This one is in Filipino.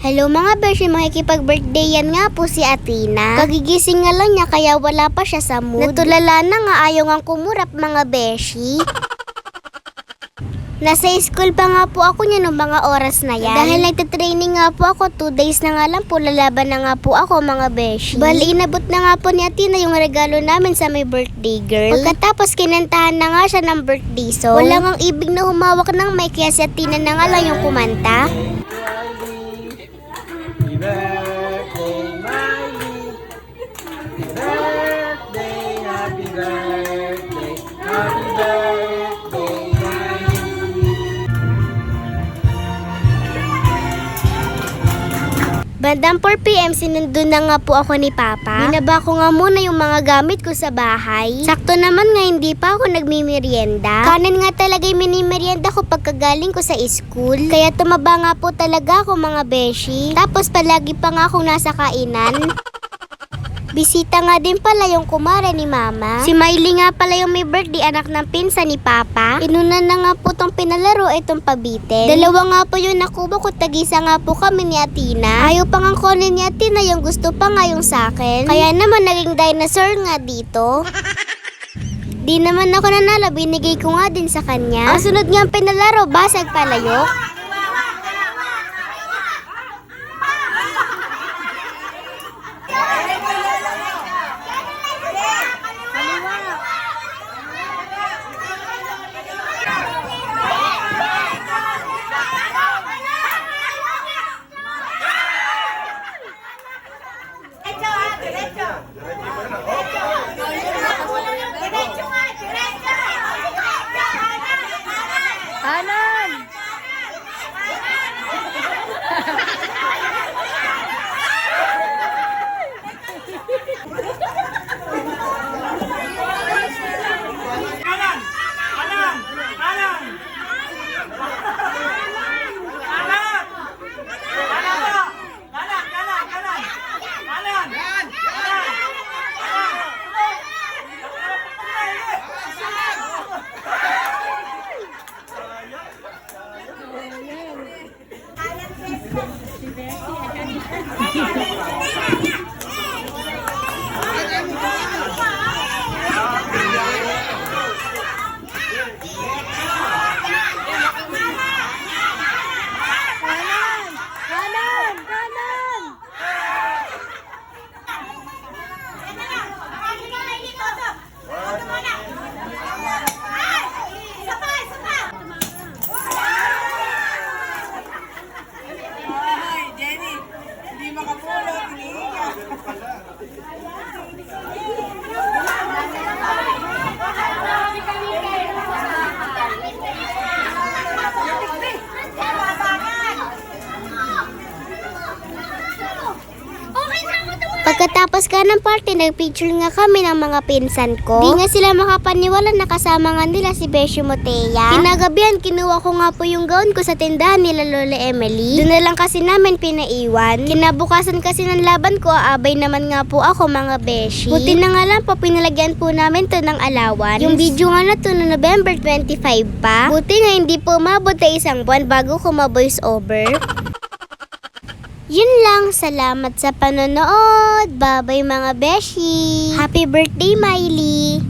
Hello mga beshi, makikipag-birthday yan nga po si Athena. Kagigising nga lang niya kaya wala pa siya sa mood. Natulala na nga ayaw nga kumurap mga beshi. Nasa school pa nga po ako niya noong mga oras na yan. Dahil nagtatraining nga po ako, 2 days na nga lang po, lalaban na nga po ako mga beshi. Bali, inabot na nga po ni Athena yung regalo namin sa may birthday girl. Pagkatapos kinantahan na nga siya ng birthday song. Wala ngang ibig na humawak ng mic kaya si Athena na nga lang yung kumanta. Happy birthday, Miley. Happy birthday, happy birthday, Miley. Bandang 4 PM, sinundo na nga po ako ni Papa. Binaba ko nga muna yung mga gamit ko sa bahay. Sakto naman nga hindi pa ako nagmimerienda. Kanin nga talaga yung minimerienda ko pagkagaling ko sa school. Kaya tumaba nga po talaga ako mga beshi. Tapos palagi pa nga akong nasa kainan. Bisita nga din pala yung kumare ni Mama. Si Miley nga pala yung may birthday, anak ng pinsan ni Papa. Inunan na nga po tong pinalaro itong pabitin. Dalawa nga po yung nakuha ko, tagisa nga po kami ni Athena. Ayaw pa nga kunin ni Athena, yung gusto pa nga yung sakin. Kaya naman naging dinosaur nga dito. Di naman ako nanalo, binigay ko nga din sa kanya. Ang sunod nga pinalaro, basag palayok. Kanan! Kanan! Kanan! Kanan! Kanan! Kanan! Jenny, hindi makapulot, hinihinga. Pagkatapos ka ng party, nagpicture nga kami ng mga pinsan ko. Di nga sila makapaniwala na kasama nga nila si Beshi Motea. Kinagabihan, kinuha ko nga po yung gown ko sa tindahan nila Lola Emily. Doon na lang kasi namin pinaiwan. Kinabukasan kasi ng laban ko, abay naman nga po ako mga Beshi. Buti na nga lang po, pinalagyan po namin to ng allowance. Yung video nga na to no November 25 pa. Buti nga hindi po umabot na 1 buwan bago ko ma-voice over. Yun lang, salamat sa panonood. Bye-bye mga beshi. Happy birthday, Miley.